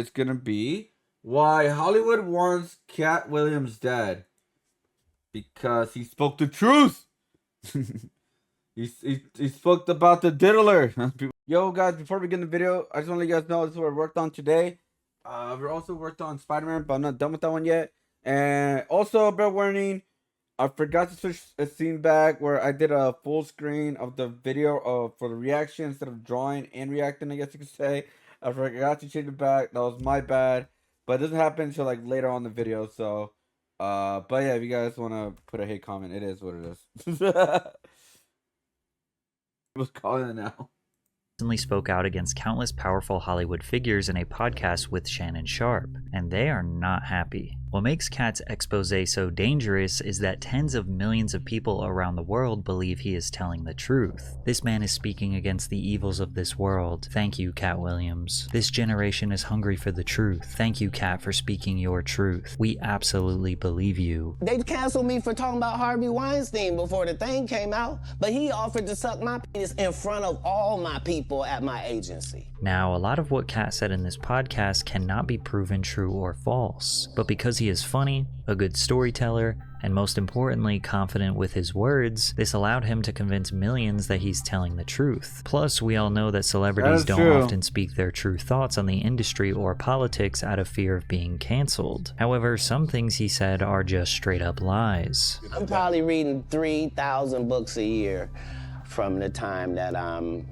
is gonna be why Hollywood wants Katt Williams dead. Because he spoke the truth. he spoke about the diddler. Yo, guys, before we begin the video, I just want to let you guys know this is what we worked on today. We also worked on Spider-Man, but I'm not done with that one yet. And also, a bit warning, I forgot to switch a scene back where I did a full screen of the video for the reaction instead of drawing and reacting, I guess you could say. I forgot to change it back. That was my bad. But it doesn't happen until like later on in the video, so but yeah, if you guys want to put a hate comment, it is what it is. What's calling it now? Recently spoke out against countless powerful Hollywood figures in a podcast with Shannon Sharpe, and they are not happy. What makes Katt's expose so dangerous is that tens of millions of people around the world believe he is telling the truth. This man is speaking against the evils of this world. Thank you, Katt Williams. This generation is hungry for the truth. Thank you, Katt, for speaking your truth. We absolutely believe you. They canceled me for talking about Harvey Weinstein before the thing came out, but he offered to suck my penis in front of all my people at my agency. Now, a lot of what Katt said in this podcast cannot be proven true or false, but because he is funny, a good storyteller, and most importantly, confident with his words, this allowed him to convince millions that he's telling the truth. Plus, we all know that celebrities don't often speak their true thoughts on the industry or politics out of fear of being canceled. However, some things he said are just straight up lies. I'm probably reading 3,000 books a year from the time that I'm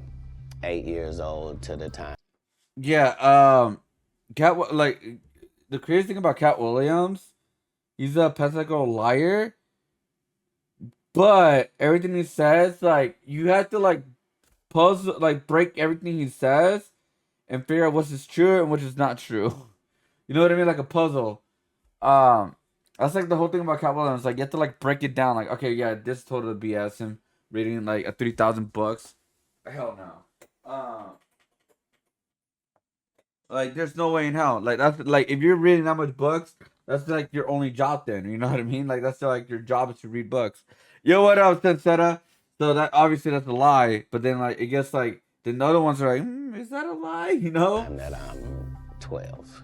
8 years old to the time. Yeah, Katt, like, the crazy thing about Katt Williams, he's a pathological liar, but everything he says, like, you have to, like, puzzle, like, break everything he says and figure out which is true and which is not true. You know what I mean? Like a puzzle. That's, like, the whole thing about Katt Williams. Like, you have to, like, break it down. Like, okay, yeah, this totally BS. Him reading, like, a 3,000 books. Hell no. Like, there's no way in hell. Like, that's like, if you're reading that much books, that's like your only job then. You know what I mean? Like, that's like your job is to read books. Yo, what up, Sensetta? So that obviously that's a lie, but then like it gets like the other ones are like, is that a lie? You know? I'm that I'm 12.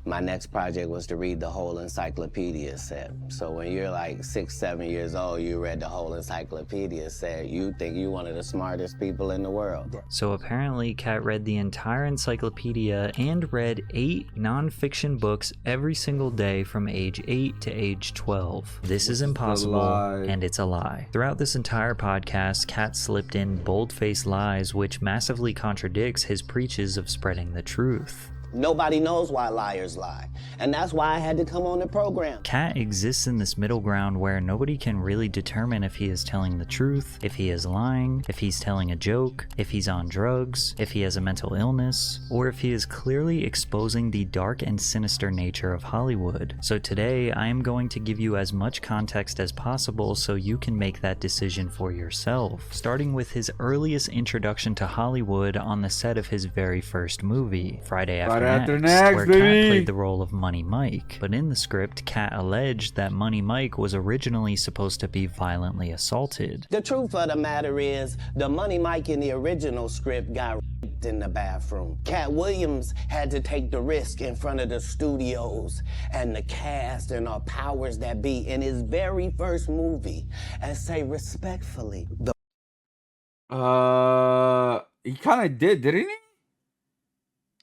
My next project was to read the whole encyclopedia set. So when you're like 6, 7 years old, you read the whole encyclopedia set, you think you're one of the smartest people in the world. So apparently Katt read the entire encyclopedia and read 8 non-fiction books every single day from age 8 to age 12. This is impossible, and it's a lie. Throughout this entire podcast, Katt slipped in bold-faced lies which massively contradicts his preaches of spreading the truth. Nobody knows why liars lie, and that's why I had to come on the program. Katt exists in this middle ground where nobody can really determine if he is telling the truth, if he is lying, if he's telling a joke, if he's on drugs, if he has a mental illness, or if he is clearly exposing the dark and sinister nature of Hollywood. So today, I am going to give you as much context as possible so you can make that decision for yourself, starting with his earliest introduction to Hollywood on the set of his very first movie, Friday After Next, where Katt played the role of Money Mike. But in the script, Katt alleged that Money Mike was originally supposed to be violently assaulted. The truth of the matter is, the Money Mike in the original script got raped in the bathroom. Katt Williams had to take the risk in front of the studios and the cast and our powers that be in his very first movie and say respectfully, he kind of did, didn't he?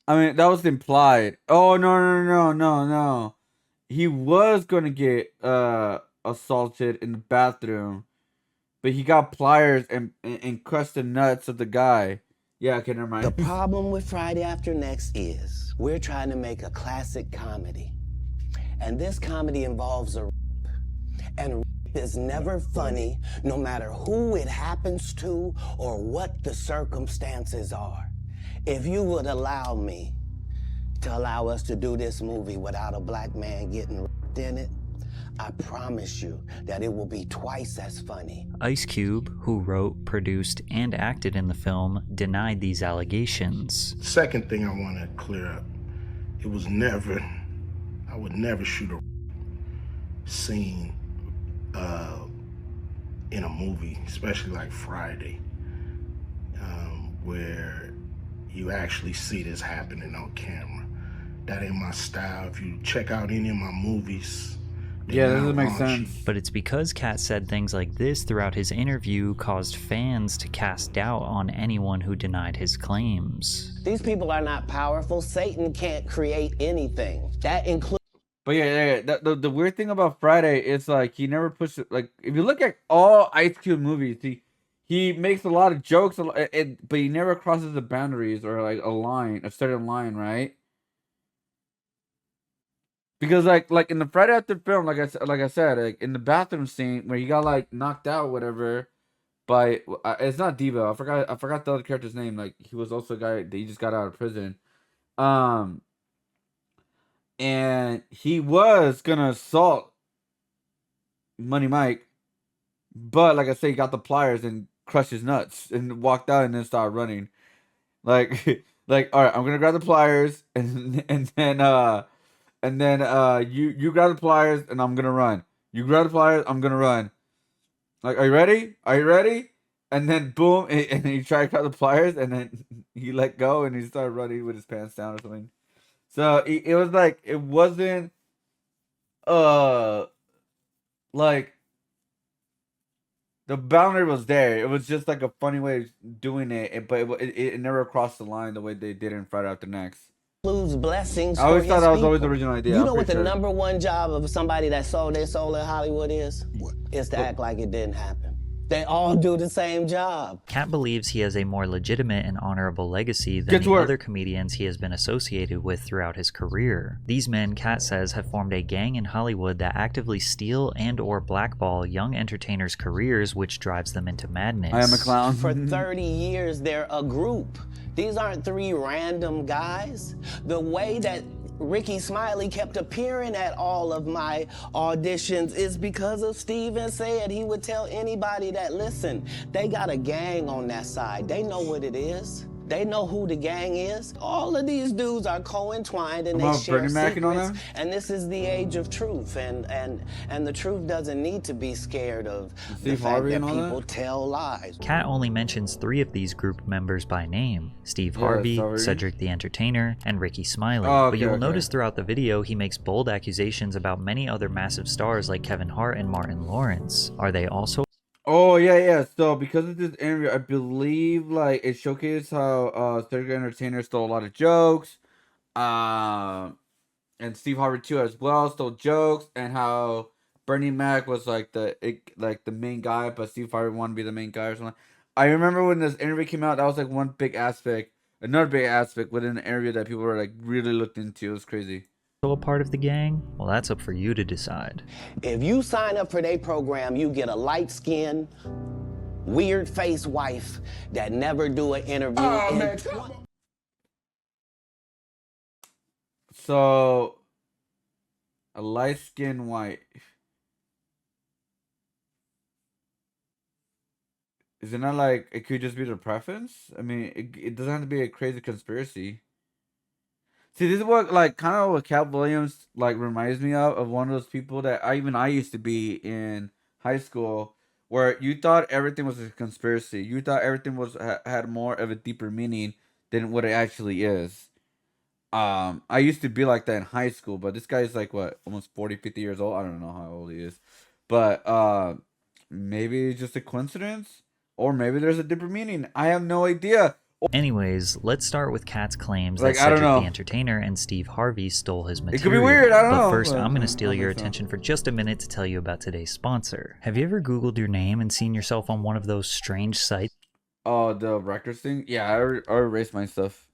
I mean, that was implied. Oh, no. He was going to get assaulted in the bathroom, but he got pliers and crushed the nuts of the guy. Yeah, okay, never mind. The problem with Friday After Next is we're trying to make a classic comedy, and this comedy involves a rape, and rape is never funny, no matter who it happens to or what the circumstances are. If you would allow me to allow us to do this movie without a black man getting ripped in it, I promise you that it will be twice as funny. Ice Cube, who wrote, produced, and acted in the film, denied these allegations. Second thing I want to clear up, it was never, I would never shoot a scene in a movie, especially like Friday, where you actually see this happening on camera. That ain't my style. If you check out any of my movies, Yeah, that doesn't make raunchy. sense. But it's because Katt said things like this throughout his interview caused fans to cast doubt on anyone who denied his claims. These people are not powerful. Satan can't create anything. That includes. But yeah. The weird thing about Friday is like he never pushed it. Like if you look at all Ice Cube movies, he makes a lot of jokes, but he never crosses the boundaries or like a certain line, right? Because like in the Friday After film, like I said, like in the bathroom scene where he got like knocked out, whatever. By it's not Devo. I forgot the other character's name. Like he was also a guy that he just got out of prison. And he was gonna assault Money Mike, but like I say, he got the pliers and crushed his nuts and walked out and then started running. Like like all right, I'm gonna grab the pliers and then you grab the pliers and I'm gonna run. You grab the pliers, I'm gonna run. Like, are you ready? Are you ready? And then boom, and he tried to grab the pliers and then he let go and he started running with his pants down or something. So it was like it wasn't like the boundary was there. It was just like a funny way of doing it, but it never crossed the line the way they did in Friday After Next. Blessings. I always for thought his that was always the people. original idea. You I'm know what pretty the sure. #1 job of somebody that sold their soul in Hollywood is? What? Is to act like it didn't happen. They all do the same job. Katt believes he has a more legitimate and honorable legacy than Get to the work. other comedians he has been associated with throughout his career. These men, Katt says, have formed a gang in Hollywood that actively steal and or blackball young entertainers' careers, which drives them into madness. I am a clown. For 30 years, they're a group. These aren't 3 random guys. The way that Ricky Smiley kept appearing at all of my auditions is because of Steven said he would tell anybody that, listen, they got a gang on that side. They know what it is. They know who the gang is. All of these dudes are co-entwined and they About share Bernie Mac and all secrets. them? And this is the age of truth. And the truth doesn't need to be scared of the Steve fact Harvey that and all that? people tell lies. Katt only mentions 3 of these group members by name: Steve Yeah, Harvey, sorry. Cedric the Entertainer, and Ricky Smiley. Oh, But you will okay. notice throughout the video he makes bold accusations about many other massive stars like Kevin Hart and Martin Lawrence. Are they also Oh yeah. So because of this interview, I believe like it showcased how Cedric the Entertainer stole a lot of jokes, and Steve Harvey too as well stole jokes, and how Bernie Mac was like the main guy, but Steve Harvey wanted to be the main guy or something. I remember when this interview came out, that was like one big aspect, another big aspect within the interview that people were like really looked into. It was crazy. a part of the gang? Well, that's up for you to decide. If you sign up for their program, you get a light-skinned, weird-faced wife that never do an interview. So, a light-skinned white. Is it not like it could just be their preference? I mean, it doesn't have to be a crazy conspiracy. See, this is what like kind of what Katt Williams like reminds me of one of those people that I used to be in high school, where you thought everything was a conspiracy. You thought everything was had more of a deeper meaning than what it actually is. I used to be like that in high school, but this guy's like what, almost 40, 50 years old. I don't know how old he is, but maybe it's just a coincidence, or maybe there's a deeper meaning. I have no idea. Anyways, let's start with Katt's claims Like, that I don't Cedric know. the Entertainer and Steve Harvey stole his material. It could be weird, I don't but know, first, but I'm going I to steal don't your think so. attention for just a minute to tell you about today's sponsor. Have you ever Googled your name and seen yourself on one of those strange sites? Oh, the records thing? Yeah, I erased my stuff.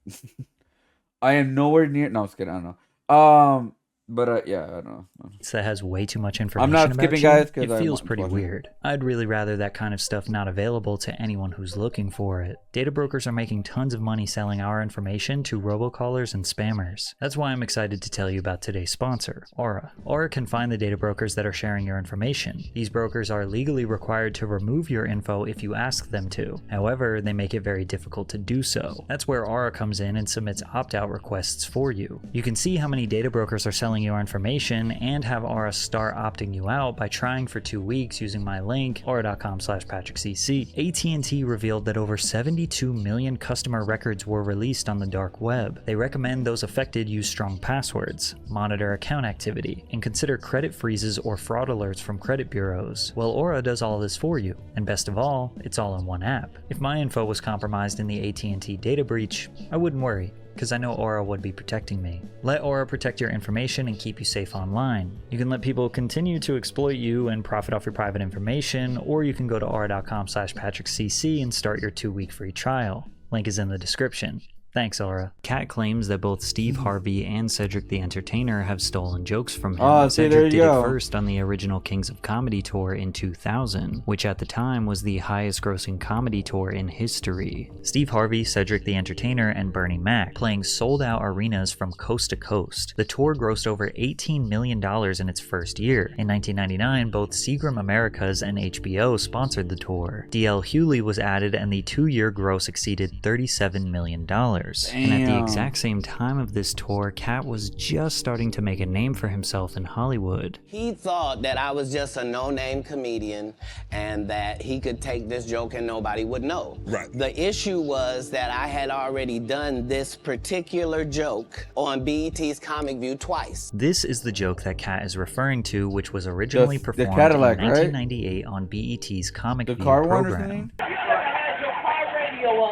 I am nowhere near. No, I'm just kidding. I don't know. But yeah, I don't know. That has way too much information not about skipping, you, guys, 'cause it I'm feels pretty watching. weird. I'd really rather that kind of stuff not available to anyone who's looking for it. Data brokers are making tons of money selling our information to robocallers and spammers. That's why I'm excited to tell you about today's sponsor, Aura. Aura can find the data brokers that are sharing your information. These brokers are legally required to remove your info if you ask them to. However, they make it very difficult to do so. That's where Aura comes in and submits opt-out requests for you. You can see how many data brokers are selling selling your information and have Aura start opting you out by trying for 2 weeks using my link, aura.com/patrickcc, AT&T revealed that over 72 million customer records were released on the dark web. They recommend those affected use strong passwords, monitor account activity, and consider credit freezes or fraud alerts from credit bureaus. Well, Aura does all this for you, and best of all, it's all in one app. If my info was compromised in the AT&T data breach, I wouldn't worry, because I know Aura would be protecting me. Let Aura protect your information and keep you safe online. You can let people continue to exploit you and profit off your private information, or you can go to aura.com/patrickcc and start your 2-week free trial. Link is in the description. Thanks, Aura. Katt claims that both Steve Harvey and Cedric the Entertainer have stolen jokes from him. Cedric did it first on the original Kings of Comedy tour in 2000, which at the time was the highest grossing comedy tour in history. Steve Harvey, Cedric the Entertainer, and Bernie Mac playing sold-out arenas from coast to coast. The tour grossed over $18 million in its first year. In 1999, both Seagram Americas and HBO sponsored the tour. D.L. Hewley was added and the 2-year gross exceeded $37 million. Damn. And at the exact same time of this tour, Katt was just starting to make a name for himself in Hollywood. He thought that I was just a no-name comedian and that he could take this joke and nobody would know. Right. The issue was that I had already done this particular joke on BET's Comic View twice. This is the joke that Katt is referring to, which was originally performed Cadillac, in 1998 on BET's Comic View car program.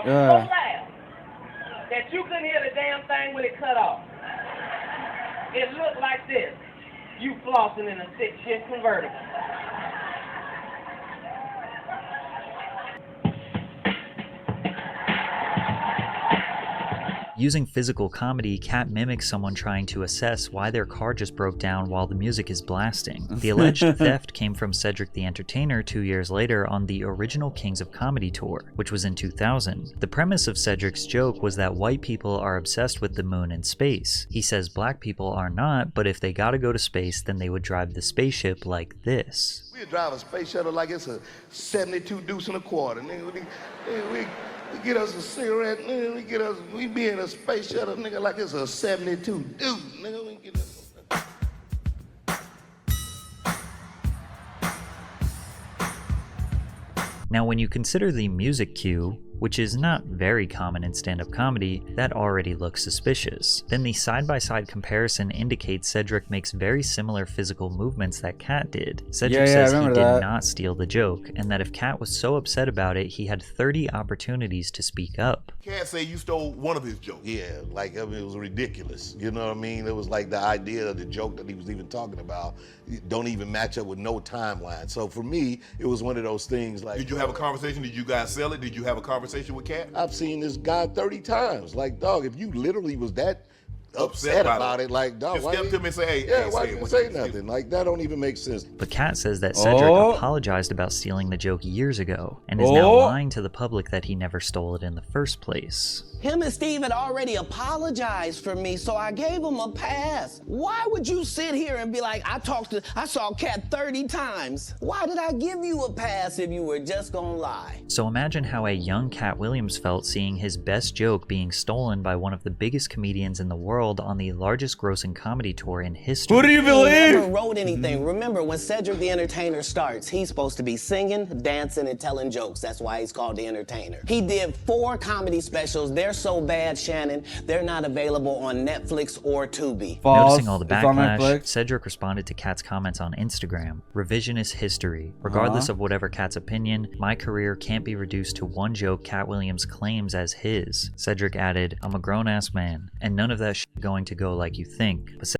Yeah. That you couldn't hear the damn thing when it cut off. It looked like this. You flossing in a 6-shift convertible. Using physical comedy, Katt mimics someone trying to assess why their car just broke down while the music is blasting. The alleged theft came from Cedric the Entertainer 2 years later on the original Kings of Comedy tour, which was in 2000. The premise of Cedric's joke was that white people are obsessed with the moon and space. He says black people are not, but if they gotta go to space, then they would drive the spaceship like this. We'd drive a space shuttle like it's a 72 deuce and a quarter. Nigga, we get us a cigarette, nigga, we be in a space shuttle, nigga, like it's a 72 deuce, nigga, we get us. Now, when you consider the music cue, which is not very common in stand-up comedy, that already looks suspicious. Then the side-by-side comparison indicates Cedric makes very similar physical movements that Katt did. Cedric says he did not steal the joke, and that if Katt was so upset about it, he had 30 opportunities to speak up. Katt say you stole one of his jokes. Yeah, like, I mean, it was ridiculous. You know what I mean? It was like the idea of the joke that he was even talking about don't even match up with no timeline. So for me, it was one of those things like... Did you have a conversation? Did you guys sell it? Did you have a conversation with Katt? I've seen this guy 30 times. Like, dog, if you literally was that upset about it, like, dog, just step to me and say, hey, yeah, why didn't you say nothing? Like, that don't even make sense. But Katt says that Cedric apologized about stealing the joke years ago, and is now lying to the public that he never stole it in the first place. Him and Steve had already apologized for me, so I gave him a pass. Why would you sit here and be like, I saw Katt 30 times? Why did I give you a pass if you were just gonna lie? So imagine how a young Katt Williams felt seeing his best joke being stolen by one of the biggest comedians in the world on the largest grossing comedy tour in history. Who do you believe? He never wrote anything. Remember, when Cedric the Entertainer starts, he's supposed to be singing, dancing, and telling jokes. That's why he's called the Entertainer. He did 4 comedy specials. They're so bad, Shannon, they're not available on Netflix or Tubi. Noticing all the backlash, Cedric responded to Katt's comments on Instagram. Revisionist history. Regardless of whatever Katt's opinion, my career can't be reduced to one joke Katt Williams claims as his. Cedric added, I'm a grown-ass man, and none of that shit going to go like you think. But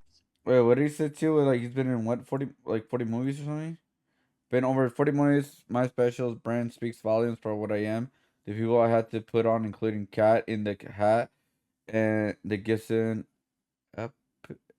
wait, what did he say too? Like, he's been in what, 40 movies or something? Been over 40 movies. My specials brand speaks volumes for what I am. The people I had to put on, including Katt in the hat and the Gibson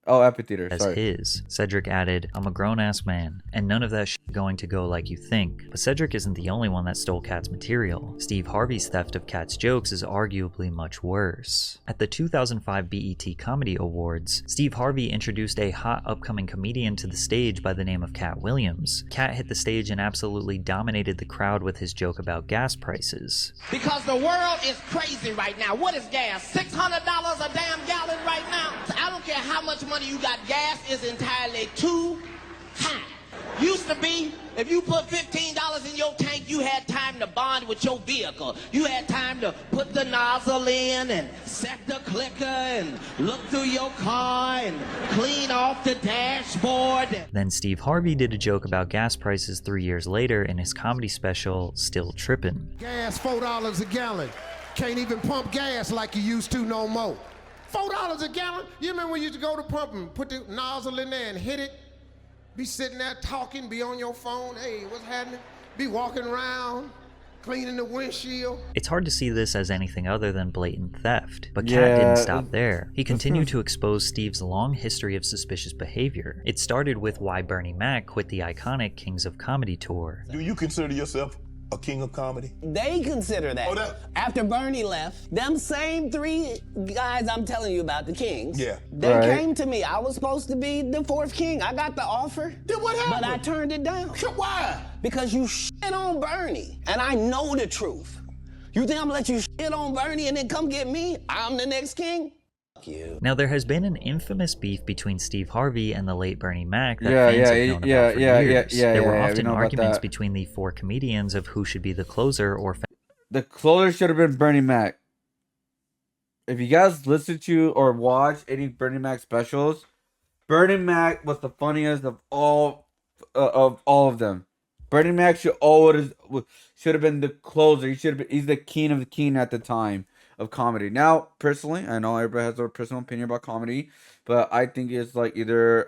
amphitheater. As his. Cedric added, I'm a grown-ass man, and none of that shit going to go like you think. But Cedric isn't the only one that stole Katt's material. Steve Harvey's theft of Katt's jokes is arguably much worse. At the 2005 BET Comedy Awards, Steve Harvey introduced a hot upcoming comedian to the stage by the name of Katt Williams. Katt hit the stage and absolutely dominated the crowd with his joke about gas prices. Because the world is crazy right now. What is gas? $600 a damn gallon right now? I don't care how much money money you got, gas is entirely too high. Used to be, if you put $15 in your tank, you had time to bond with your vehicle. You had time to put the nozzle in and set the clicker and look through your car and clean off the dashboard. Then Steve Harvey did a joke about gas prices 3 years later in his comedy special, Still Trippin'. Gas $4 a gallon. Can't even pump gas like you used to no more. $4 a gallon? You remember when you used to go to pump and put the nozzle in there and hit it? Be sitting there talking, be on your phone, hey, what's happening? Be walking around, cleaning the windshield. It's hard to see this as anything other than blatant theft, but Katt didn't stop there. He continued to expose Steve's long history of suspicious behavior. It started with why Bernie Mac quit the iconic Kings of Comedy tour. Do you consider yourself a king of comedy? They consider that. Oh, that- After Bernie left, them same 3 guys I'm telling you about, the Kings, Yeah. they Right. came to me. I was supposed to be the 4th king. I got the offer. Then what happened? But I turned it down. Why? Because you shit on Bernie. And I know the truth. You think I'm gonna let you shit on Bernie and then come get me? I'm the next king? Fuck you. Now, there has been an infamous beef between Steve Harvey and the late Bernie Mac that Yeah, fans yeah, have known yeah, about for yeah, years. yeah, There were yeah, we often know about arguments that. between the 4 comedians of who should be the closer or The closer should have been Bernie Mac. If you guys listen to or watch any Bernie Mac specials, Bernie Mac was the funniest of all of them. Bernie Mac should have been the closer. He's the king of the king at the time of comedy. Now, personally, I know everybody has their personal opinion about comedy, but I think it's like either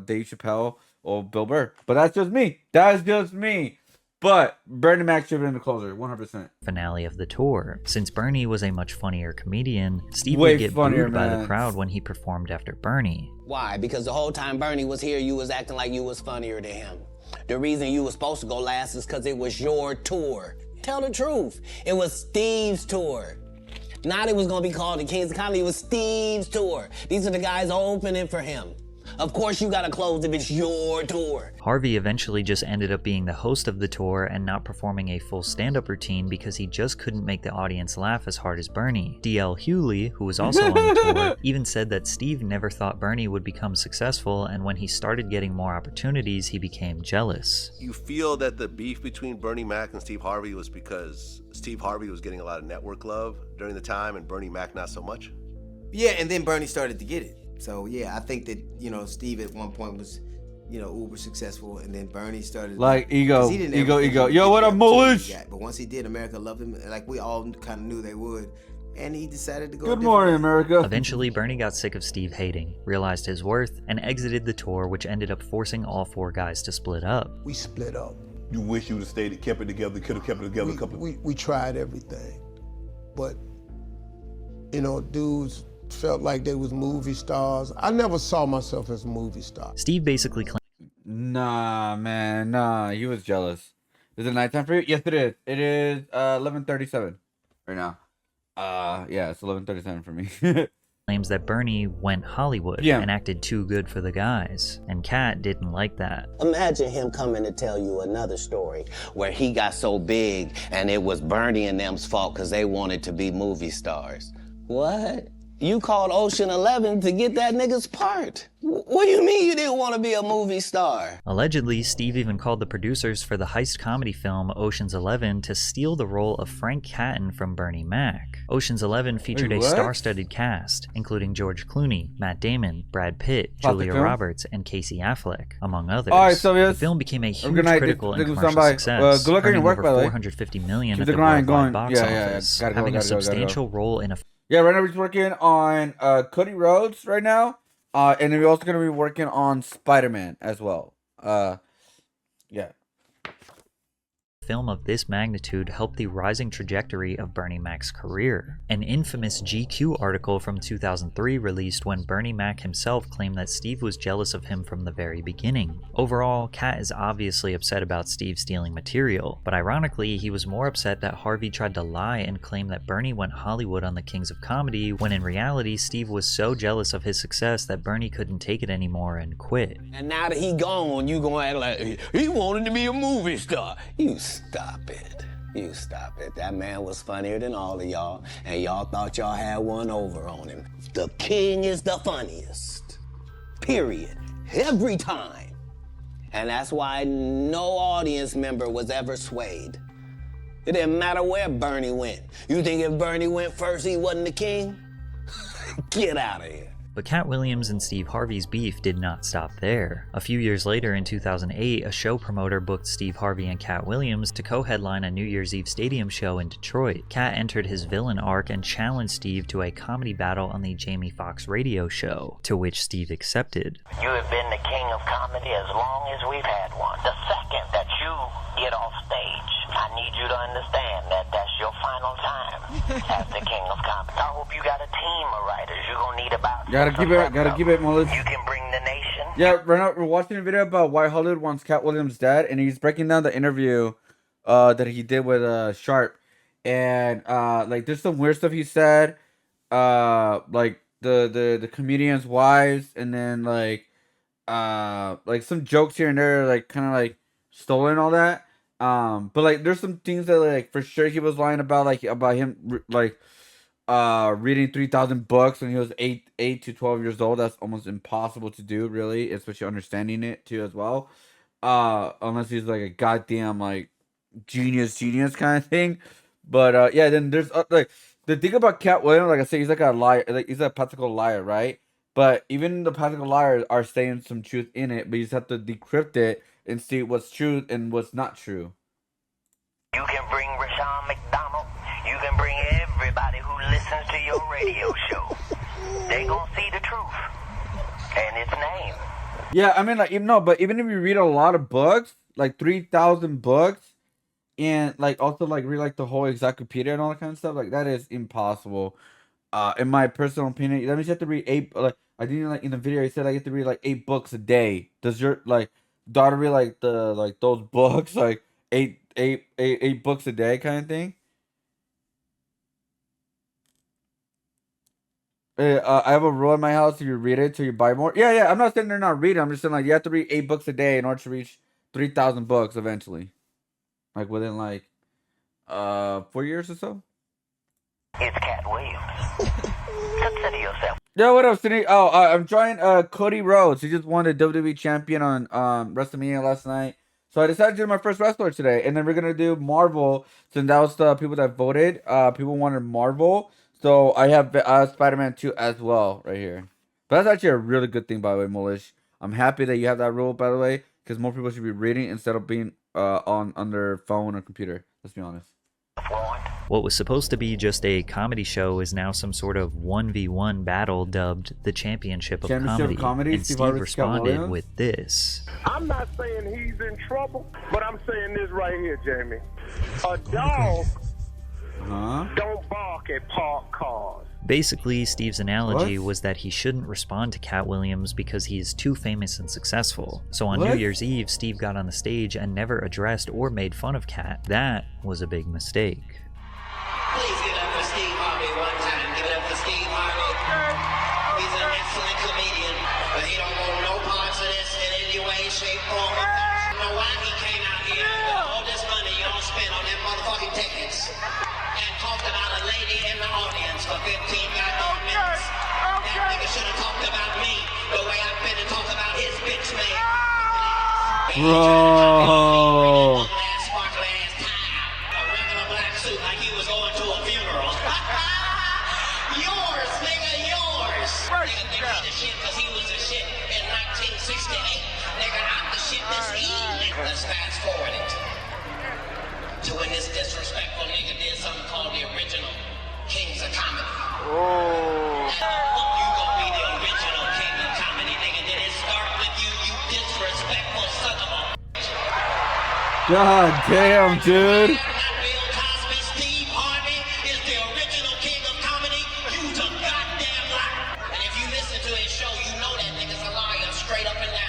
Dave Chappelle or Bill Burr. But that's just me. That's just me. But Bernie Mac should have been the closer, 100%. finale of the tour. Since Bernie was a much funnier comedian, Steve Way would get funnier, booed by the man. crowd when he performed after Bernie. Why? Because the whole time Bernie was here, you was acting like you was funnier than him. The reason you was supposed to go last is because it was your tour. Tell the truth. It was Steve's tour. Not it was going to be called the Kings of Comedy. It was Steve's tour. These are the guys opening for him. Of course you got to close if it's your tour. Harvey eventually just ended up being the host of the tour and not performing a full stand-up routine because he just couldn't make the audience laugh as hard as Bernie. D.L. Hewley, who was also on the tour, even said that Steve never thought Bernie would become successful, and when he started getting more opportunities, he became jealous. You feel that the beef between Bernie Mac and Steve Harvey was because Steve Harvey was getting a lot of network love during the time and Bernie Mac not so much? Yeah, and then Bernie started to get it. So yeah, I think that, Steve at one point was, uber successful, and then Bernie started Like, ego, 'cause he didn't ego, ever think ego. he Yo, would what get up, the opportunity Mulish? he got. But once he did, America loved him. Like we all kind of knew they would, and he decided to go. a Good different morning, way. America. Eventually, Bernie got sick of Steve hating, realized his worth, and exited the tour, which ended up forcing all 4 guys to split up. We split up. You wish you would have stayed, kept it together, could have kept it together a couple of... We tried everything. But, dudes felt like they was movie stars. I never saw myself as a movie star. Steve basically claimed Nah, man, nah. He was jealous. Is it nighttime for you? Yes, it is. It is 11:37 right now. Yeah, it's 11:37 for me. that Bernie went Hollywood Yeah. and acted too good for the guys, and Katt didn't like that. Imagine him coming to tell you another story where he got so big and it was Bernie and them's fault because they wanted to be movie stars. What? You called Ocean 11 to get that nigga's part. What do you mean you didn't want to be a movie star? Allegedly, Steve even called the producers for the heist comedy film Ocean's 11 to steal the role of Frank Catton from Bernie Mac. Ocean's 11 featured Wait, a what? star-studded cast, including George Clooney, Matt Damon, Brad Pitt, About the Julia film? Roberts, and Casey Affleck, among others. All right, so yes. The film became a huge Good night. critical and Thank you, commercial somebody. success, Good luck on your earning work, over by the way. $450 million Keep at the the grind worldwide going. box Yeah, office, gotta go, having a gotta go, gotta go. substantial role in a Yeah, right now we're just working on Cody Rhodes right now. And then we're also gonna be working on Spider-Man as well. Yeah. film of this magnitude helped the rising trajectory of Bernie Mac's career. An infamous GQ article from 2003 released when Bernie Mac himself claimed that Steve was jealous of him from the very beginning. Overall, Katt is obviously upset about Steve stealing material, but ironically, he was more upset that Harvey tried to lie and claim that Bernie went Hollywood on the Kings of Comedy, when in reality, Steve was so jealous of his success that Bernie couldn't take it anymore and quit. And now that he gone, you gonna act like he wanted to be a movie star. You stop it. You stop it. That man was funnier than all of y'all, and y'all thought y'all had one over on him. The king is the funniest. period. Every time. And that's why no audience member was ever swayed. It didn't matter where Bernie went. You think if Bernie went first, he wasn't the king? Get out of here. But Katt Williams and Steve Harvey's beef did not stop there. A few years later, in 2008, a show promoter booked Steve Harvey and Katt Williams to co-headline a New Year's Eve stadium show in Detroit. Katt entered his villain arc and challenged Steve to a comedy battle on the Jamie Foxx radio show, to which Steve accepted. You have been the king of comedy as long as we've had one. The second that you get off stage, I need you to understand that that's your final time as the king of comedy. I hope you got a team of writers. You're gonna need about... Gotta keep it, Mullis. You can bring the nation. Yeah, right now we're watching a video about why Hollywood wants Katt Williams dead, and he's breaking down the interview that he did with Sharp, and like there's some weird stuff he said, like the comedians' wives, and then like some jokes here and there, like kind of like stolen all that. But like there's some things that like for sure he was lying about, like about him like reading 3,000 books when he was 8 to 12 years old. That's almost impossible to do, really, especially understanding it too as well. Unless he's like a goddamn like genius kind of thing. But yeah, then there's like the thing about Katt Williams, like I said, he's like a liar, like he's a practical liar, right? But even the practical liars are saying some truth in it, but you just have to decrypt it and see what's true and what's not true. You can bring Rashawn McDonald. You can bring everybody who listens to your radio show. They gonna see the truth and its name. Yeah, I mean, like, but even if you read a lot of books, like 3,000 books, and like also like read like the whole encyclopedia and all that kind of stuff, like that is impossible. In my personal opinion, that means you have to read 8. Like I think like in the video, he said I get to read like 8 books a day. Does your like daughter read like those books, like eight books a day kind of thing? I have a rule in my house: if you read it till you buy more. Yeah. I'm not saying they're not reading. I'm just saying like you have to read 8 books a day in order to reach 3,000 books eventually, like within like 4 years or so. It's Katt Williams. Consider yourself. Yeah, what up, Cindy? Oh, I'm trying Cody Rhodes. He just won the WWE champion on WrestleMania last night. So I decided to do my first wrestler today, and then we're gonna do Marvel since that was the people that voted. People wanted Marvel. So I have Spider-Man 2 as well right here. But that's actually a really good thing, by the way, Mulish. I'm happy that you have that rule, by the way, because more people should be reading instead of being on their phone or computer. Let's be honest. What was supposed to be just a comedy show is now some sort of 1v1 battle dubbed the Championship of Comedy. And Steve responded with this. I'm not saying he's in trouble, but I'm saying this right here, Jamie. A dog don't bark at parked cars. Basically, Steve's analogy was that he shouldn't respond to Katt Williams because he is too famous and successful. So on New Year's Eve, Steve got on the stage and never addressed or made fun of Katt. That was a big mistake. Please give it up for Steve Harvey one time. Give it up for Steve Harvey. He's an excellent comedian, but he don't want no parts of this in any way, shape, form, or fashion. I don't know why he came out here with all this money y'all spent on them motherfucking tickets and talked about a lady in the audience for 15 goddamn minutes. That nigga should have talked about me the way I've been to talk about his bitch man. Bro. Let's fast forward it to when this disrespectful nigga did something called the original Kings of Comedy. Oh. You gonna be the original King of Comedy, nigga. Did it start with you, you disrespectful son of a... God damn, dude. Steve Harvey is the original King of Comedy. You's a goddamn liar. And if you listen to his show, you know that nigga's a liar straight up and down.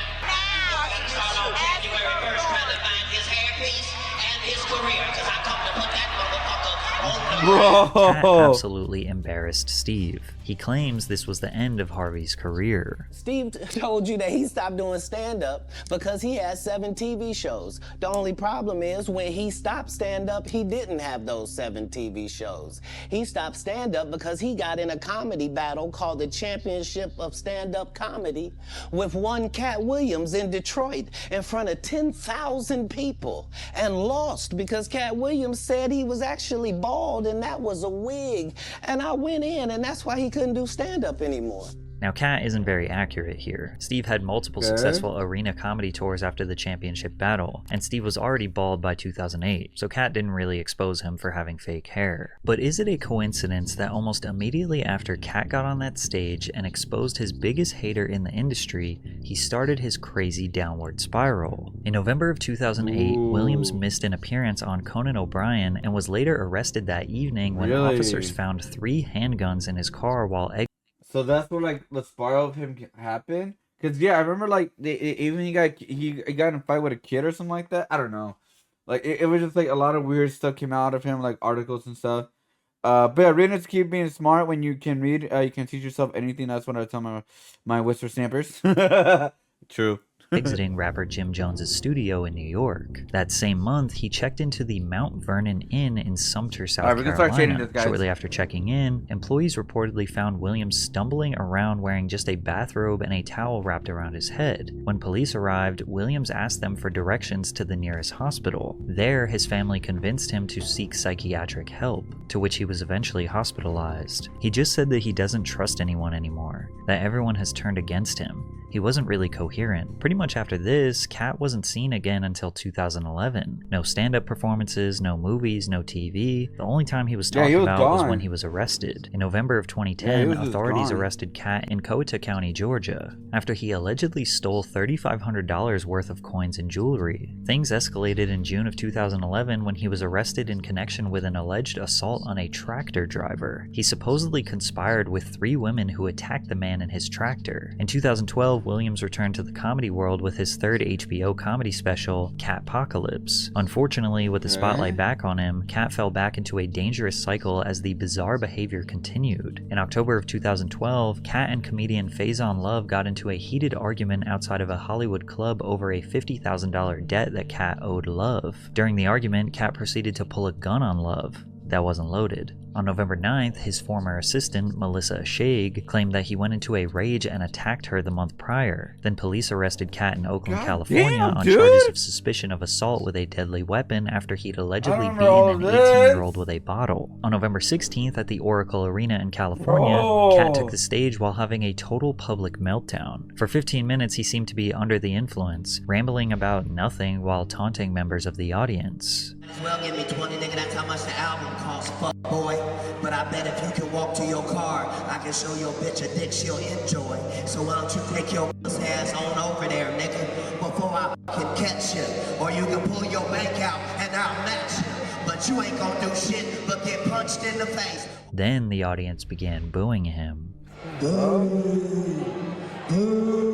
Start off January 1st trying to find his hairpiece and his career, because I come to put that motherfucker on the Katt absolutely embarrassed Steve. He claims this was the end of Harvey's career. Steve told you that he stopped doing stand-up because he had 7 TV shows. The only problem is when he stopped stand-up, he didn't have those 7 TV shows. He stopped stand-up because he got in a comedy battle called the Championship of Stand-Up Comedy with one Katt Williams in Detroit in front of 10,000 people and lost because Katt Williams said he was actually bald and that was a wig. And I went in, and that's why he couldn't do stand-up anymore. Now, Katt isn't very accurate here. Steve had multiple successful arena comedy tours after the championship battle, and Steve was already bald by 2008, so Katt didn't really expose him for having fake hair. But is it a coincidence that almost immediately after Katt got on that stage and exposed his biggest hater in the industry, he started his crazy downward spiral? In November of 2008, Williams missed an appearance on Conan O'Brien and was later arrested that evening when officers found 3 handguns in his car while So that's where like the spiral of him happened. Cause yeah, I remember like even he got in a fight with a kid or something like that. I don't know. Like it was just like a lot of weird stuff came out of him, like articles and stuff. But yeah, readers keep being smart. When you can read, you can teach yourself anything. That's what I tell my Whistler Snappers. True. exiting rapper Jim Jones's studio in New York. That same month, he checked into the Mount Vernon Inn in Sumter, South Carolina. Shortly after checking in, employees reportedly found Williams stumbling around wearing just a bathrobe and a towel wrapped around his head. When police arrived, Williams asked them for directions to the nearest hospital. There, his family convinced him to seek psychiatric help, to which he was eventually hospitalized. He just said that he doesn't trust anyone anymore, that everyone has turned against him. He wasn't really coherent. Pretty much after this, Katt wasn't seen again until 2011. No stand-up performances, no movies, no TV. The only time he was talked about was when he was arrested. In November of 2010, authorities arrested Katt in Coweta County, Georgia, after he allegedly stole $3,500 worth of coins and jewelry. Things escalated in June of 2011 when he was arrested in connection with an alleged assault on a tractor driver. He supposedly conspired with 3 women who attacked the man in his tractor. In 2012, Williams returned to the comedy world with his 3rd HBO comedy special, Kattpocalypse. Unfortunately, with the spotlight back on him, Katt fell back into a dangerous cycle as the bizarre behavior continued. In October of 2012, Katt and comedian Faison Love got into a heated argument outside of a Hollywood club over a $50,000 debt that Katt owed Love. During the argument, Katt proceeded to pull a gun on Love that wasn't loaded. On November 9th, his former assistant, Melissa Shag, claimed that he went into a rage and attacked her the month prior. Then police arrested Katt in Oakland, California on charges of suspicion of assault with a deadly weapon after he'd allegedly beaten an 18-year-old with a bottle. On November 16th, at the Oracle Arena in California, Katt took the stage while having a total public meltdown. For 15 minutes, he seemed to be under the influence, rambling about nothing while taunting members of the audience. Well, give me 20, nigga, that's how much the album costs, fuck boy. But I bet if you can walk to your car, I can show your bitch a dick she'll enjoy. So why don't you take your ass on over there, nigga, before I can catch you. Or you can pull your bank out and I'll match you. But you ain't gonna do shit but get punched in the face. Then the audience began booing him. Boo. Boo.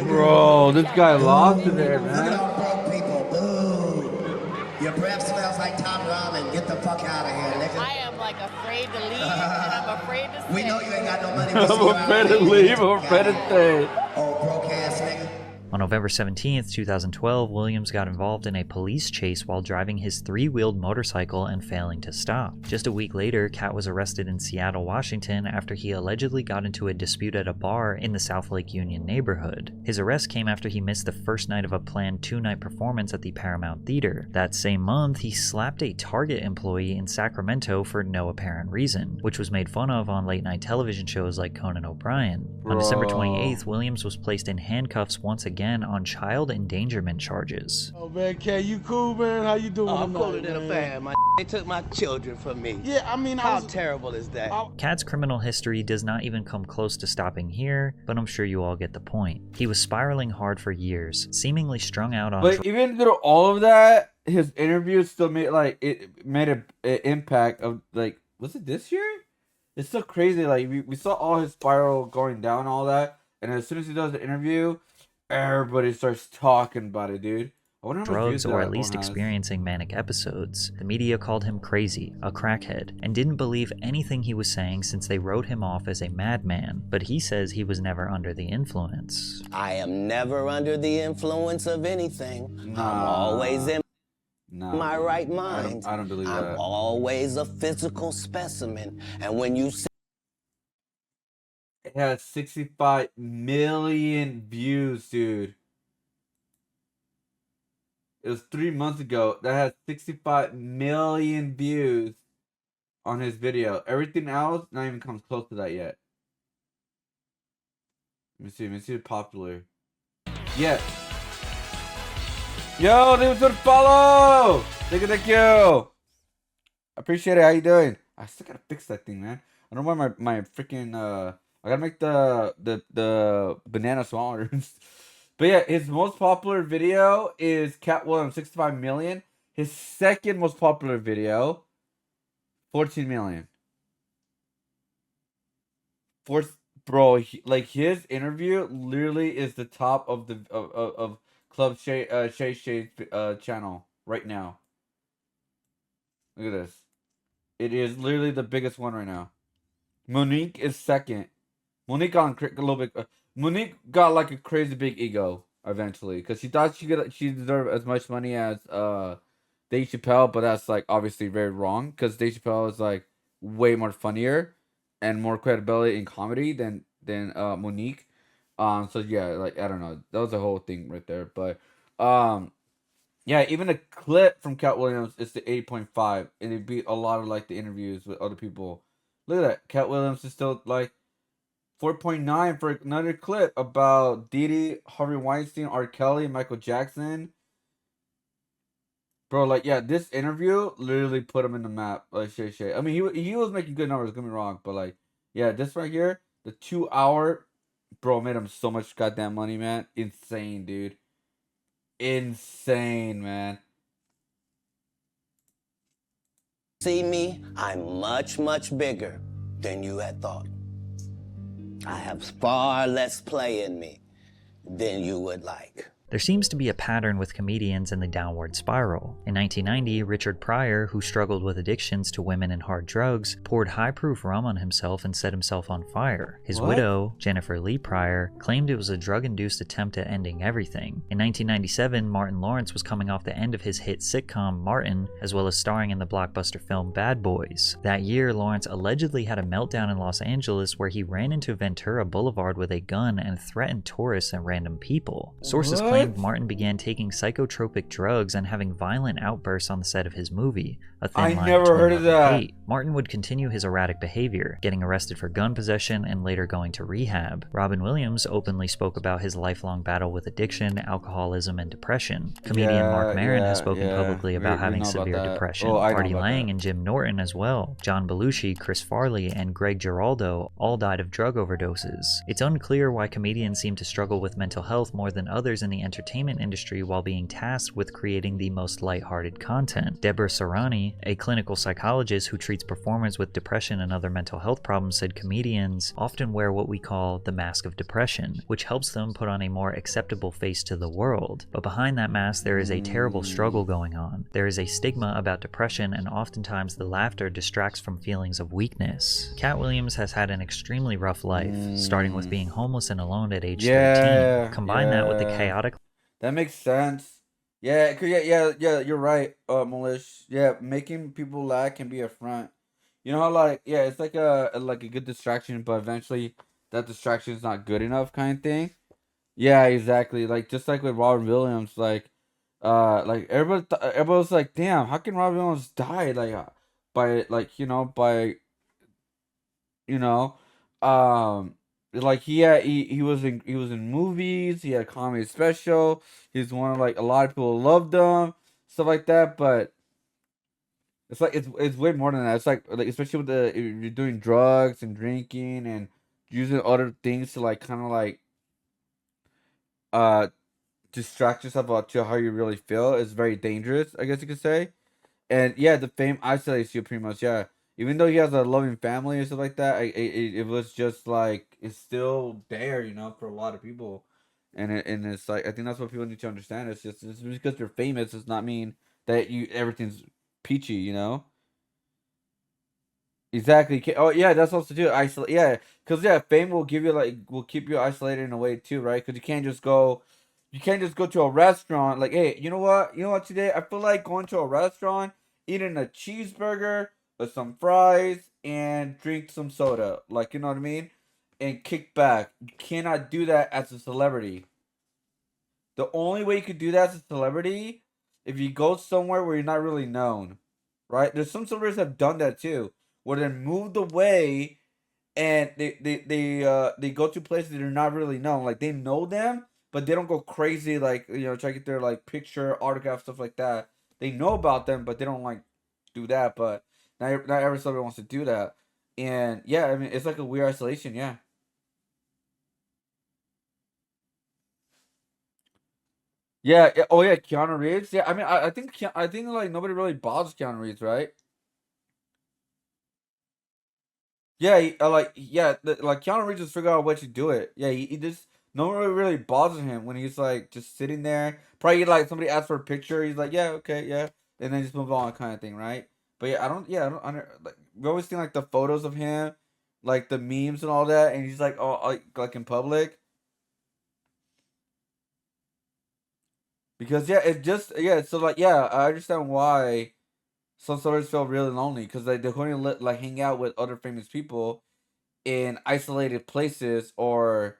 Bro, this guy lost it there, man. Look at all broke people. Boo. Your breath smells like top ramen. Get the fuck out of here, nigga. I am like afraid to leave, and I'm afraid to stay. We know you ain't got no money. I'm afraid to leave. I'm afraid to stay. Oh, broke ass nigga. On November 17th, 2012, Williams got involved in a police chase while driving his 3-wheeled motorcycle and failing to stop. Just a week later, Katt was arrested in Seattle, Washington after he allegedly got into a dispute at a bar in the South Lake Union neighborhood. His arrest came after he missed the first night of a planned 2-night performance at the Paramount Theater. That same month, he slapped a Target employee in Sacramento for no apparent reason, which was made fun of on late-night television shows like Conan O'Brien. On December 28th, Williams was placed in handcuffs once again on child endangerment charges. Oh man, K, you cool, man? How you doing? Oh, I'm cooler than a fan, man. They took my children from me. Yeah, I mean, how terrible is that? Katt's criminal history does not even come close to stopping here, but I'm sure you all get the point. He was spiraling hard for years, seemingly strung out on. But even through all of that, his interviews still made an impact of like, was it this year? It's so crazy. Like we saw all his spiral going down, and all that, and as soon as he does the interview, everybody starts talking about it, dude. wonder how much drugs, views or that at least one has. experiencing manic episodes. The media called him crazy, a crackhead, and didn't believe anything he was saying since they wrote him off as a madman, but he says he was never under the influence. I am never under the influence of anything. I'm always in my right mind. I don't believe I'm that. always a physical specimen. And when you see It has 65 million views, dude. It was 3 months ago. That has 65 million views on his video. Everything else not even comes close to that yet. Let me see the popular. Yeah. Yo, they would follow! Thank you. Appreciate it. How you doing? I still gotta fix that thing, man. I don't know why my freaking I gotta make the banana smaller. But yeah, his most popular video is Katt Williams, 65 million. His second most popular video, 14 million. Bro, like his interview literally is the top of the of Club Shay Shay's channel right now. Look at this. It is literally the biggest one right now. Monique is second. Monique got a little bit. Monique got like a crazy big ego eventually because she thought she deserved as much money as Dave Chappelle, but that's like obviously very wrong because Dave Chappelle is like way more funnier and more credibility in comedy than Monique. So yeah, like I don't know, that was a whole thing right there, but yeah, even a clip from Katt Williams is the 8.5, and it beat a lot of like the interviews with other people. Look at that, Katt Williams is still like 4.9 for another clip about Diddy, Harvey Weinstein, R. Kelly, Michael Jackson. Bro, like, yeah, this interview literally put him in the map. Like, Shay. I mean, he was making good numbers, don't get me wrong. But, like, yeah, this right here, the 2 hour, bro, made him so much goddamn money, man. Insane, dude. Insane, man. see me, I'm much, much bigger than you had thought. I have far less play in me than you would like. There seems to be a pattern with comedians in the downward spiral. In 1990, Richard Pryor, who struggled with addictions to women and hard drugs, poured high-proof rum on himself and set himself on fire. His widow, Jennifer Lee Pryor, claimed it was a drug-induced attempt at ending everything. In 1997, Martin Lawrence was coming off the end of his hit sitcom Martin, as well as starring in the blockbuster film Bad Boys. That year, Lawrence allegedly had a meltdown in Los Angeles where he ran into Ventura Boulevard with a gun and threatened tourists and random people. Sources claim Martin began taking psychotropic drugs and having violent outbursts on the set of his movie, A Thin Line never Between heard of Love and that. Hate. Martin would continue his erratic behavior, getting arrested for gun possession and later going to rehab. Robin Williams openly spoke about his lifelong battle with addiction, alcoholism, and depression. Comedian Mark Maron has spoken publicly about having know about severe that. depression. Oh, I know Artie about Lang that. and Jim Norton as well. John Belushi, Chris Farley, and Greg Giraldo all died of drug overdoses. It's unclear why comedians seem to struggle with mental health more than others in the entertainment industry while being tasked with creating the most lighthearted content. Deborah Serrani, a clinical psychologist who treats performers with depression and other mental health problems, said comedians often wear what we call the mask of depression, which helps them put on a more acceptable face to the world. But behind that mask, there is a terrible struggle going on. There is a stigma about depression, and oftentimes the laughter distracts from feelings of weakness. Katt Williams has had an extremely rough life, starting with being homeless and alone at age 13. Combine that with the chaotic That makes sense. Yeah, you're right, Milish. Yeah, making people laugh can be a front. You know how like it's like a good distraction, but eventually that distraction is not good enough, kind of thing. Yeah, exactly. Like just like with Robin Williams, like everybody was like, damn, how can Robin Williams die by like you know, um, like he was in movies. He had a comedy special. He's one of like a lot of people loved him, stuff like that. But it's like it's way more than that. It's like especially with if you're doing drugs and drinking and using other things to like kind of like uh distract yourself about to how you really feel is very dangerous. I guess you could say. And yeah, the fame isolates you pretty much. Yeah, even though he has a loving family and stuff like that, it was just like it's still there, for a lot of people. and it's like I think that's what people need to understand. It's just because you're famous does not mean that everything's peachy, you know. Exactly. Oh yeah, that's also too isolate. Yeah, because fame will give you will keep you isolated in a way too, right? Because you can't just go to a restaurant like, hey, you know what? Today I feel like going to a restaurant, eating a cheeseburger with some fries and drink some soda, like you know what I mean, and kick back. You cannot do that as a celebrity. The only way you could do that as a celebrity if you go somewhere where you're not really known, right? There's some celebrities that have done that too, where they moved away and they go to places that are not really known. Like they know them, but they don't go crazy like try to get their like picture, autograph, stuff like that. They know about them, but they don't like do that. But not every celebrity wants to do that. And yeah, I mean it's like a weird isolation. Yeah. Oh yeah, Keanu Reeves. Yeah, I mean, I think like nobody really bothers Keanu Reeves, right? Yeah, like Keanu Reeves just figure out what to do it. Yeah, he just no one really bothers him when he's like just sitting there. Probably like somebody asks for a picture, he's like, yeah, okay, yeah, and then just move on, kind of thing, right? But yeah, like we always see like the photos of him, like the memes and all that, and he's like, oh, like in public. Because yeah, it just so like yeah, I understand why some celebrities feel really lonely because like they're going to like hang out with other famous people in isolated places or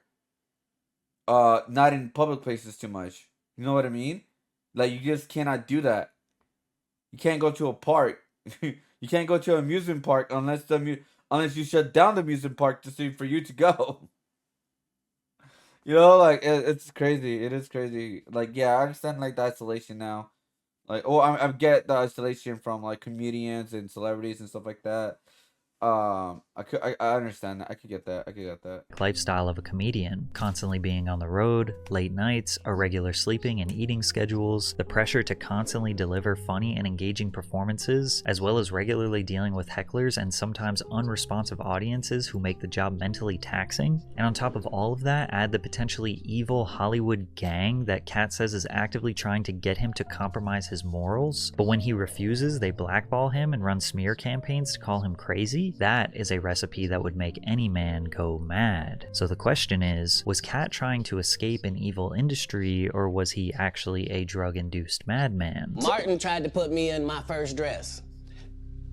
not in public places too much. You know what I mean? Like you just cannot do that. You can't go to a park. You can't go to an amusement park unless you shut down the amusement park for you to go. Like it's crazy. It is crazy. Like yeah, I understand like the isolation now. Like oh, I get the isolation from like comedians and celebrities and stuff like that. I understand that. I could get that. I could get that. Lifestyle of a comedian, constantly being on the road, late nights, irregular sleeping and eating schedules, the pressure to constantly deliver funny and engaging performances, as well as regularly dealing with hecklers and sometimes unresponsive audiences who make the job mentally taxing. And on top of all of that, add the potentially evil Hollywood gang that Katt says is actively trying to get him to compromise his morals, but when he refuses, they blackball him and run smear campaigns to call him crazy. That is a recipe that would make any man go mad. So the question is, was Katt trying to escape an evil industry, or was he actually a drug-induced madman? Martin tried to put me in my first dress.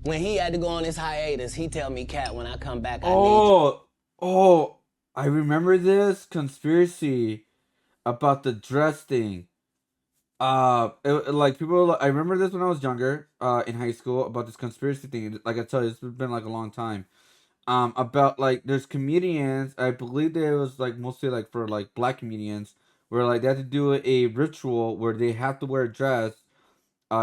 When he had to go on his hiatus, he tell me, Katt, when I come back, I need you. I remember this conspiracy about the dress thing. Like people, I remember this when I was younger, in high school about this conspiracy thing. Like I tell you, it's been like a long time. About like there's comedians. I believe there was like mostly like for like black comedians where like they had to do a ritual where they have to wear a dress,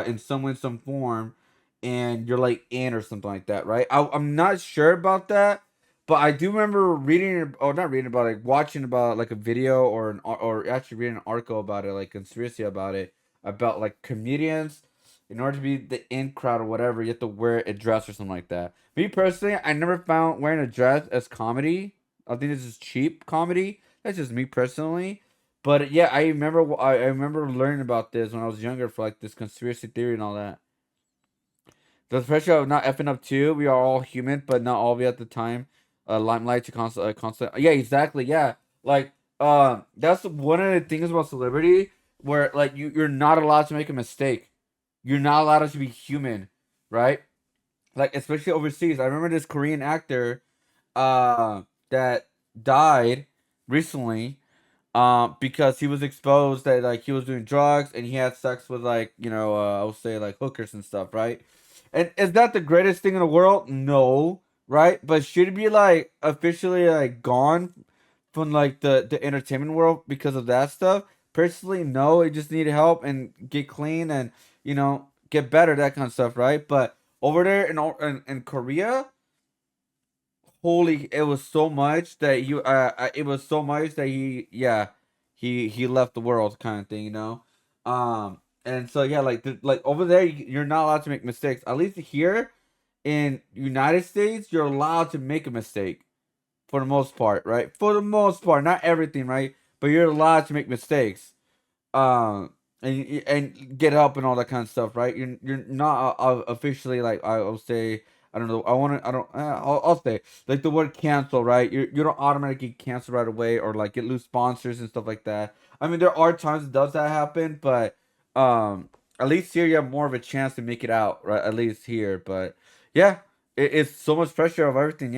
in some way, some form, and you're like in or something like that, right? I'm not sure about that, but I do remember reading or not reading about it, like watching about like a video or actually reading an article about it, like conspiracy about it, about like comedians. In order to be the in crowd or whatever, you have to wear a dress or something like that. Me personally, I never found wearing a dress as comedy. I think this is cheap comedy. That's just me personally. But yeah, I remember learning about this when I was younger for like this conspiracy theory and all that. The pressure of not effing up too. We are all human, but not all of you at the time. Limelight to constant. Yeah, exactly. Yeah, like that's one of the things about celebrity where like you're not allowed to make a mistake. You're not allowed to be human, right? Like especially overseas. I remember this Korean actor, that died recently, because he was exposed that like he was doing drugs and he had sex with like I would say like hookers and stuff, right? And is that the greatest thing in the world? No, right? But should it be like officially like gone from like the entertainment world because of that stuff? Personally, no. He just needed help and get clean and get better, that kind of stuff, right? But over there in Korea, holy, it was so much that it was so much that he left the world, kind of thing, and so yeah, like over there you're not allowed to make mistakes. At least here in United States you're allowed to make a mistake for the most part, right? For the most part, not everything, right? but you're allowed to make mistakes, and get help and all that kind of stuff, right? You're not officially, like, I'll say, I don't know, I'll say, like, the word cancel, right? You don't automatically cancel right away, or like get lose sponsors and stuff like that. I mean, there are times it does that happen, but at least here you have more of a chance to make it out, right? At least here, but yeah, it's so much pressure of everything.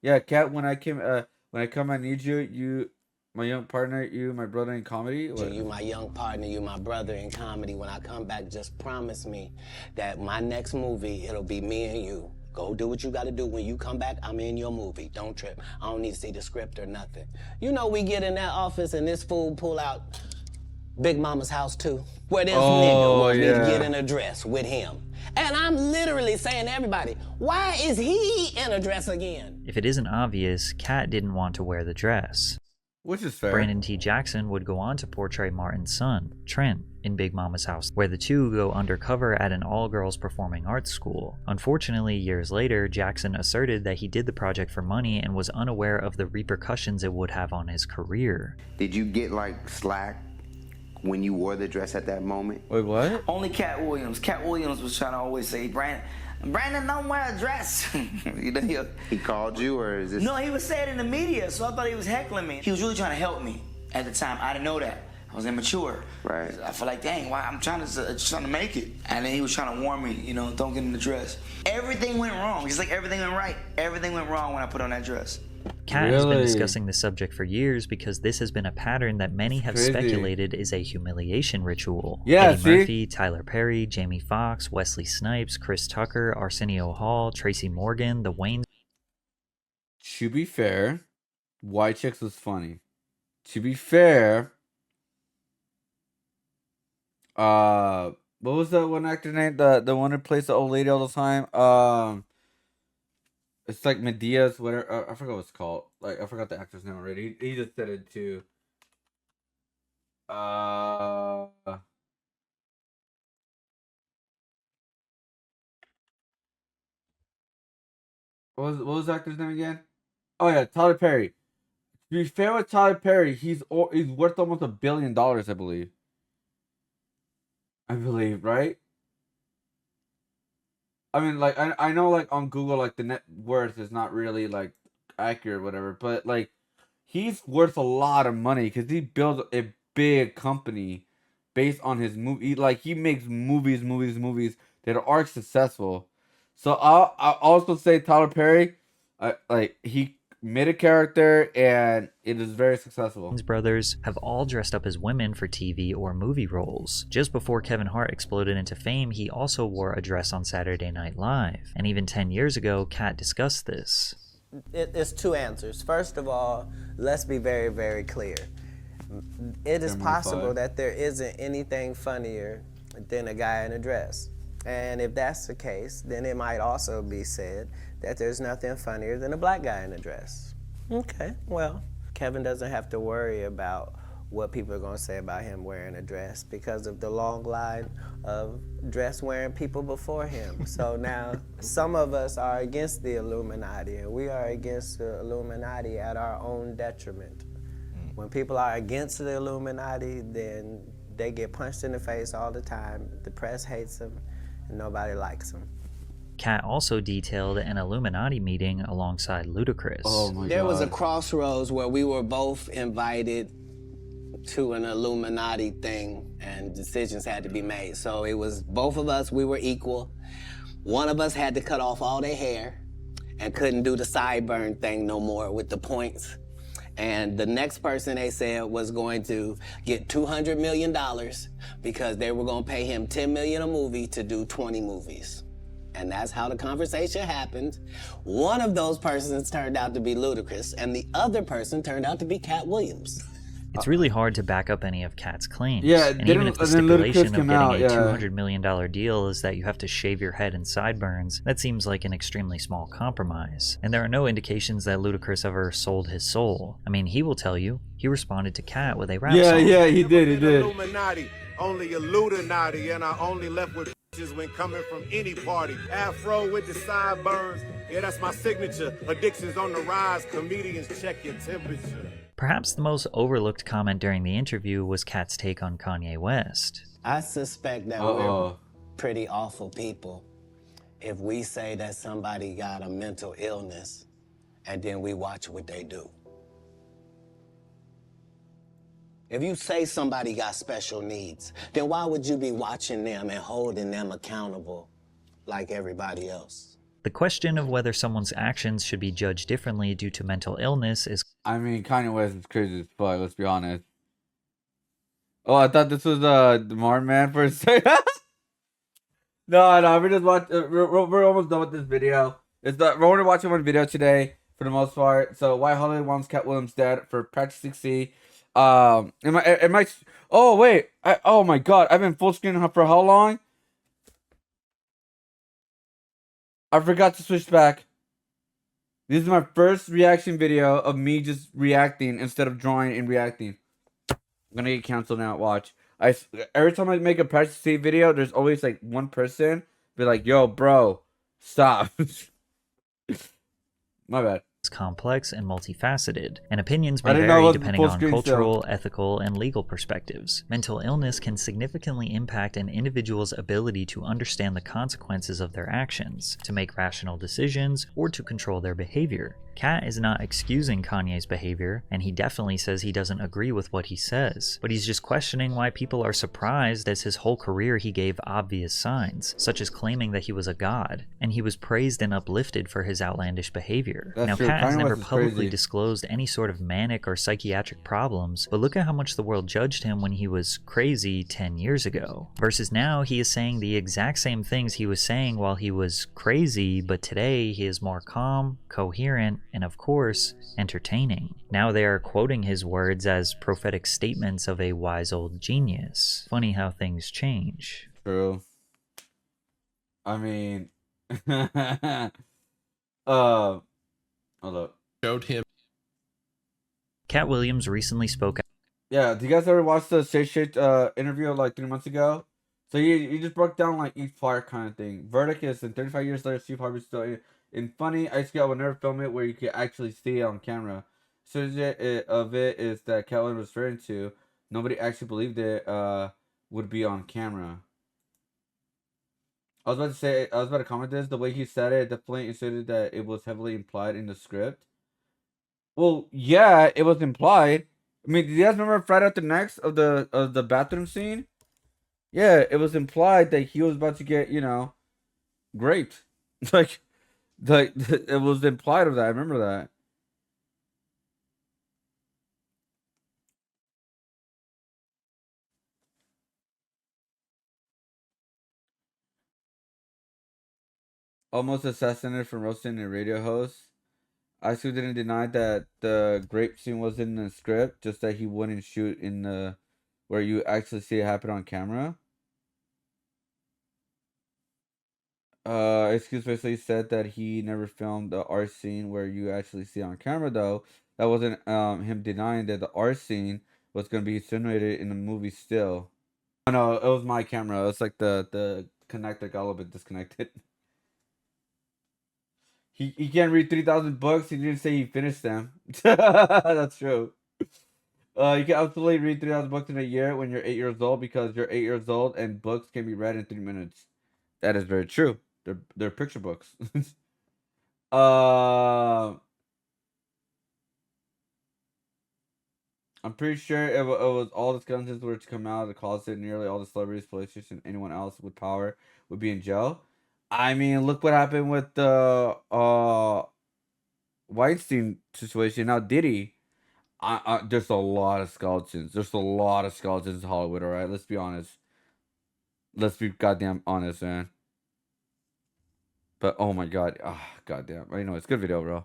Yeah, Katt, when I come, I need you, my young partner, you, my brother in comedy. What? You my young partner, you my brother in comedy. When I come back, just promise me that my next movie, it'll be me and you. Go do what you gotta do. When you come back, I'm in your movie. Don't trip. I don't need to see the script or nothing. You know, we get in that office and this fool pull out Big Mama's House 2, where this nigga wants me to get in a dress with him. And I'm literally saying to everybody, why is he in a dress again? If it isn't obvious, Katt didn't want to wear the dress. Which is fair. Brandon T. Jackson would go on to portray Martin's son, Trent, in Big Mama's House, where the two go undercover at an all-girls performing arts school. Unfortunately, years later, Jackson asserted that he did the project for money and was unaware of the repercussions it would have on his career. Did you get, like, slack when you wore the dress at that moment? Wait, what? Only Katt Williams. Katt Williams was trying to always say, Brandon, don't wear a dress. You know, he called you, or is this? No, he was saying it in the media, so I thought he was heckling me. He was really trying to help me at the time. I didn't know that. I was immature. Right. I feel like, dang, why I'm trying to make it. And then he was trying to warn me, you know, don't get in the dress. Everything went wrong. Just like everything went right. Everything went wrong when I put on that dress. Katt has been discussing this subject for years because this has been a pattern that many have speculated is a humiliation ritual. Yeah, Eddie Murphy, Tyler Perry, Jamie Foxx, Wesley Snipes, Chris Tucker, Arsenio Hall, Tracy Morgan, the Wayans. To be fair, White Chicks was funny. To be fair, what was that one actor name? The one who plays the old lady all the time? It's like Medea's, whatever. I forgot what it's called. Like, I forgot the actor's name already. He just said it too. What was the actor's name again? Oh yeah, Tyler Perry. To be fair with Tyler Perry, he's worth almost $1 billion, I believe. Right? I mean, like, I know, like, on Google, like, the net worth is not really, like, accurate or whatever, but, like, he's worth a lot of money because he built a big company based on his movie. Like, he makes movies that are successful. So I'll also say Tyler Perry, like, he made a character and it is very successful. His brothers have all dressed up as women for TV or movie roles. Just before Kevin Hart exploded into fame, he also wore a dress on Saturday Night Live. And even 10 years ago, Katt discussed this. It's two answers. First of all, let's be very, very clear. It is possible that there isn't anything funnier than a guy in a dress. And if that's the case, then it might also be said that there's nothing funnier than a black guy in a dress. Okay, well, Kevin doesn't have to worry about what people are going to say about him wearing a dress because of the long line of dress-wearing people before him. So now, some of us are against the Illuminati, and we are against the Illuminati at our own detriment. When people are against the Illuminati, then they get punched in the face all the time. The press hates them, and nobody likes them. Katt also detailed an Illuminati meeting alongside Ludacris. Oh my God. There was a crossroads where we were both invited to an Illuminati thing and decisions had to be made. So it was both of us, we were equal. One of us had to cut off all their hair and couldn't do the sideburn thing no more with the points. And the next person, they said, was going to get $200 million because they were going to pay him $10 million a movie to do 20 movies. And that's how the conversation happened. One of those persons turned out to be Ludacris, and the other person turned out to be Katt Williams. It's really hard to back up any of Katt's claims. Yeah, and even if the stipulation of getting out, a $200 million deal is that you have to shave your head and sideburns, that seems like an extremely small compromise. And there are no indications that Ludacris ever sold his soul. I mean, he will tell you, he responded to Katt with a rap song. Yeah, he did. Illuminati, only Illuminati, and I only left with when coming from any party. Afro with the sideburns. Yeah, that's my signature. Addictions on the rise. Comedians check your temperature. Perhaps the most overlooked comment during the interview was Katt's take on Kanye West. I suspect that we're pretty awful people if we say that somebody got a mental illness and then we watch what they do. If you say somebody got special needs, then why would you be watching them and holding them accountable like everybody else? The question of whether someone's actions should be judged differently due to mental illness is... I mean, Kanye West is crazy as fuck, let's be honest. Oh, I thought this was Martin Man for a second. No, we're just watching. We're almost done with this video. We're only watching one video today for the most part. So, why Hollywood wants Katt Williams dead for patrickcc. Oh wait. Oh my god. I've been full screening for how long? I forgot to switch back. This is my first reaction video of me just reacting instead of drawing and reacting. I'm gonna get canceled now. Watch. Every time I make a patrickcc video, there's always like one person be like, "Yo, bro, stop." My bad. It's complex and multifaceted, and opinions may vary depending on cultural, ethical, and legal perspectives. Mental illness can significantly impact an individual's ability to understand the consequences of their actions, to make rational decisions, or to control their behavior. Katt is not excusing Kanye's behavior, and he definitely says he doesn't agree with what he says, but he's just questioning why people are surprised as his whole career he gave obvious signs, such as claiming that he was a god, and he was praised and uplifted for his outlandish behavior. Now, Katt has never publicly disclosed any sort of manic or psychiatric problems, but look at how much the world judged him when he was crazy 10 years ago, versus now he is saying the exact same things he was saying while he was crazy, but today he is more calm, coherent, and of course, entertaining. Now they are quoting his words as prophetic statements of a wise old genius. Funny how things change. True. I mean, hold up. Showed him. Katt Williams recently spoke. Yeah, do you guys ever watch the Shade interview like 3 months ago? So he just broke down like each part kind of thing. Verdict is in 35 years later, Steve Harvey's still in funny. Ice Scale will never film it where you can actually see it on camera. So of it is that Katt was referring to. Nobody actually believed it would be on camera. I was about to comment this. The way he said it definitely insinuated that it was heavily implied in the script. Well, yeah, it was implied. I mean, do you guys remember Friday After Next of the bathroom scene? Yeah, it was implied that he was about to get, raped. Like it was implied of that. I remember that. Almost assassinated from roasting a radio host. Ice Cube didn't deny that the grape scene was in the script, just that he wouldn't shoot in the where you actually see it happen on camera. Excuse basically said that he never filmed the art scene where you actually see it on camera, though. That wasn't him denying that the art scene was going to be simulated in the movie still. Oh, no, it was my camera. It's like the connector got a little bit disconnected. He can't read 3,000 books. He didn't say he finished them. That's true. You can absolutely read 3,000 books in a year when you're 8 years old because you're 8 years old and books can be read in 3 minutes. That is very true. They're picture books. I'm pretty sure it was all the skeletons were to come out of the closet. Nearly all the celebrities, politicians, and anyone else with power would be in jail. I mean, look what happened with the Weinstein situation. Now Diddy, there's a lot of skeletons. There's a lot of skeletons in Hollywood. All right, let's be honest. Let's be goddamn honest, man. But oh my god, goddamn. You know, it's a good video, bro.